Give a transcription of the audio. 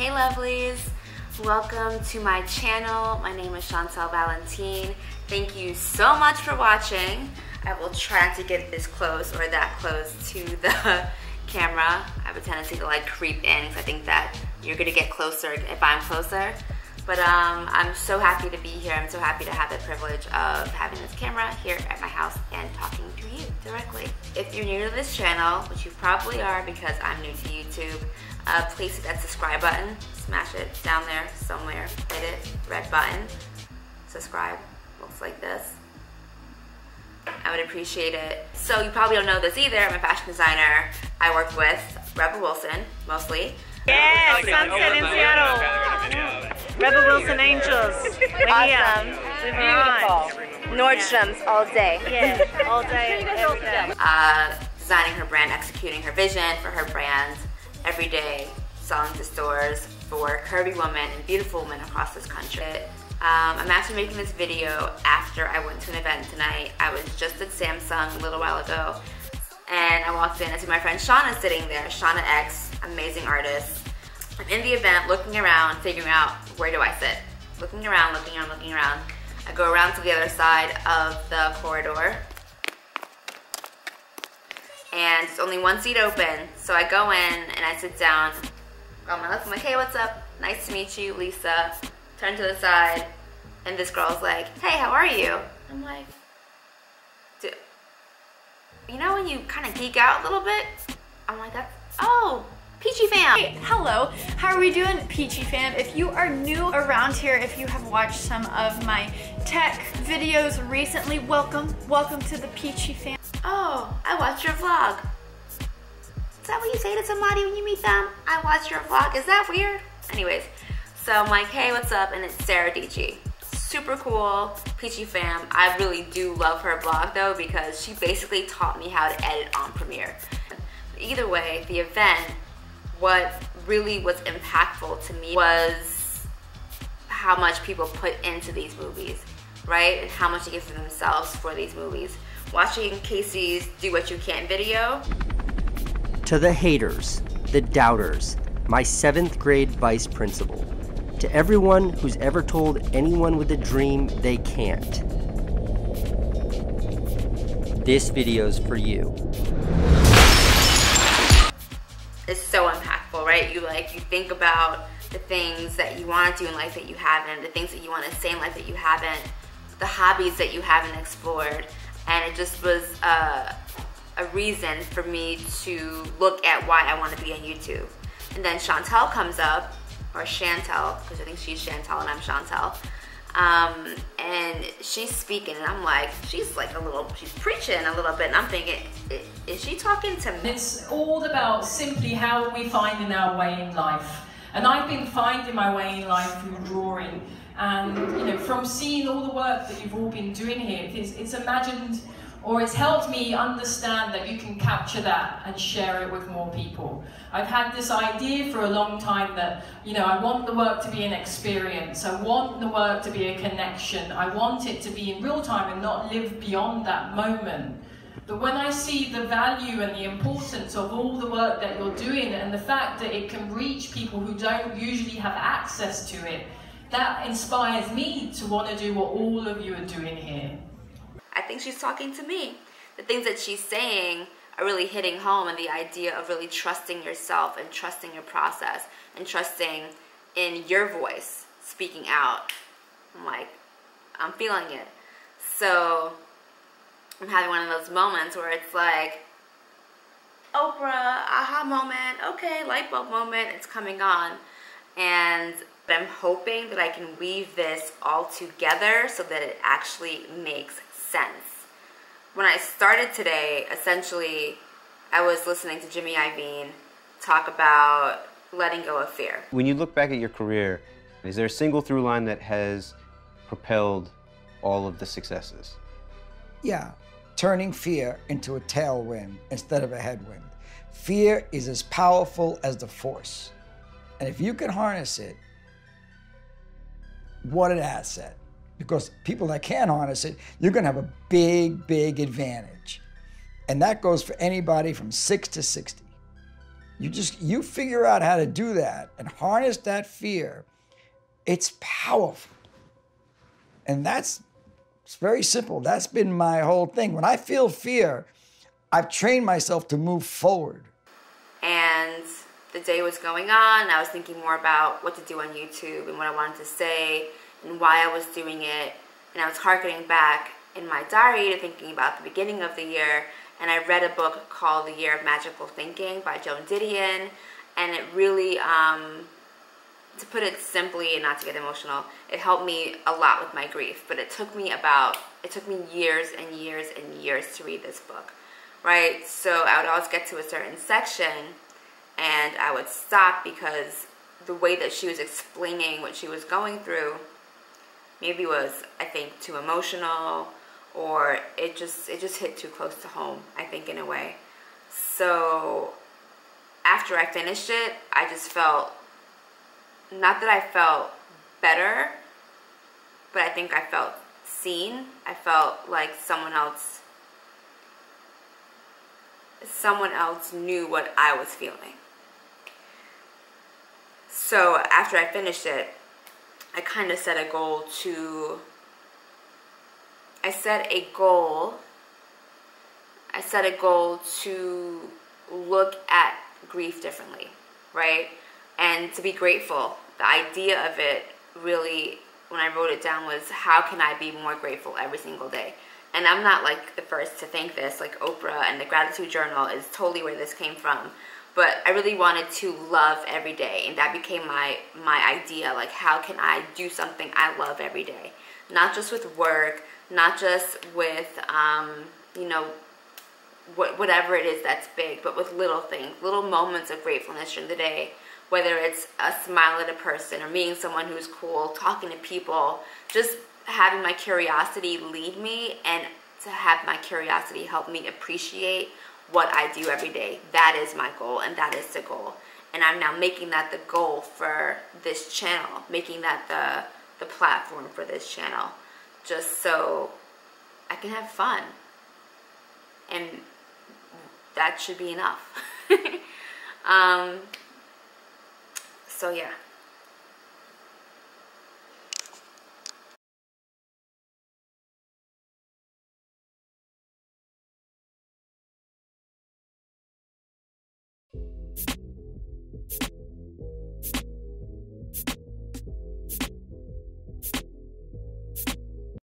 Hey lovelies, welcome to my channel. My name is Shantell Valentene. Thank you so much for watching. I will try not to get this close or that close to the camera. I have a tendency to like creep in because I think that you're gonna get closer if I'm closer. But I'm so happy to be here. I'm so happy to have the privilege of having this camera here at my house and talking to you directly. If you're new to this channel, which you probably are because I'm new to YouTube, please hit that subscribe button. Smash it down there somewhere. Hit it, red button. Subscribe, looks like this. I would appreciate it. So you probably don't know this either. I'm a fashion designer. I work with Rebel Wilson, mostly. Yeah, sunset in Seattle. Rebel Wilson Angels. We're awesome. here. Beautiful. Nordstrom's all day. Yeah, all day, every day. Designing her brand, executing her vision for her brand every day, selling to stores for curvy women and beautiful women across this country. I'm actually making this video after I went to an event tonight. I was just at Samsung a little while ago, and I walked in. I see my friend Shauna sitting there. Shauna X, amazing artist. I'm in the event, looking around, figuring out where do I sit. Looking around, looking around, looking around. I go around to the other side of the corridor, and there's only one seat open. So I go in and I sit down. On my left, I'm like, hey, what's up? Nice to meet you, Lisa. Turn to the side, and this girl's like, hey, how are you? I'm like, dude, you know when you kind of geek out a little bit? I'm like, oh, Peachy fam. Hey, hello, how are we doing, Peachy fam? If you are new around here, if you have watched some of my tech videos recently, welcome to the Peachy fam. Oh, I watched your vlog. Is that what you say to somebody when you meet them? I watched your vlog, is that weird? Anyways, so I'm like, hey, what's up? And it's Sarah Dietschy. Super cool, Peachy fam. I really do love her blog though, because she basically taught me how to edit on Premiere. Either way, the event, what really was impactful to me was how much people put into these movies, right? And how much they give for themselves for these movies. Watching Casey's Do What You Can video. To the haters, the doubters, my 7th grade vice principal. To everyone who's ever told anyone with a dream they can't. This video's for you. It's so impactful, right? You think about the things that you want to do in life that you haven't, the things that you want to say in life that you haven't, the hobbies that you haven't explored, and it just was a reason for me to look at why I want to be on YouTube. And then Chantel comes up, or Chantel, because I think she's Chantel and I'm Chantel, and she's speaking, and I'm like, she's preaching a little bit, and I'm thinking, is she talking to me? It's all about simply how we finding our way in life. And I've been finding my way in life through drawing. And you know, from seeing all the work that you've all been doing here, it's imagined, or it's helped me understand that you can capture that and share it with more people. I've had this idea for a long time that, you know, I want the work to be an experience. I want the work to be a connection. I want it to be in real time and not live beyond that moment. But when I see the value and the importance of all the work that you're doing and the fact that it can reach people who don't usually have access to it, that inspires me to want to do what all of you are doing here. I think she's talking to me. The things that she's saying are really hitting home, and the idea of really trusting yourself and trusting your process and trusting in your voice, speaking out. I'm like, I'm feeling it. So I'm having one of those moments where it's like, Oprah, aha moment, okay, light bulb moment, it's coming on. And I'm hoping that I can weave this all together so that it actually makes sense. When I started today, essentially, I was listening to Jimmy Iovine talk about letting go of fear. When you look back at your career, is there a single through line that has propelled all of the successes? Yeah, turning fear into a tailwind instead of a headwind. Fear is as powerful as the force. And if you can harness it, what an asset. Because people that can't harness it, you're gonna have a big, big advantage. And that goes for anybody from 6 to 60. You figure out how to do that and harness that fear. It's powerful. And it's very simple. That's been my whole thing. When I feel fear, I've trained myself to move forward. And the day was going on. I was thinking more about what to do on YouTube and what I wanted to say and why I was doing it. And I was harkening back in my diary to thinking about the beginning of the year. And I read a book called The Year of Magical Thinking by Joan Didion. And it really, to put it simply and not to get emotional, it helped me a lot with my grief. But it took me years and years and years to read this book, right? So I would always get to a certain section and I would stop because the way that she was explaining what she was going through maybe was, I think, too emotional, or it just hit too close to home, I think, in a way. So after I finished it, I just felt, not that I felt better, but I think I felt seen. I felt like someone else knew what I was feeling. So after I finished it, I kind of set a goal to look at grief differently, right? And to be grateful. The idea of it really, when I wrote it down, was how can I be more grateful every single day? And I'm not like the first to think this, like Oprah, and the gratitude journal is totally where this came from. But I really wanted to love every day, and that became my idea. Like, how can I do something I love every day? Not just with work, not just with, whatever it is that's big, but with little things, little moments of gratefulness during the day. Whether it's a smile at a person or meeting someone who's cool, talking to people, just having my curiosity lead me, and to have my curiosity help me appreciate what I do every day. That is my goal, and that is the goal. And I'm now making that the goal for this channel, making that the platform for this channel, just so I can have fun. And that should be enough. So yeah.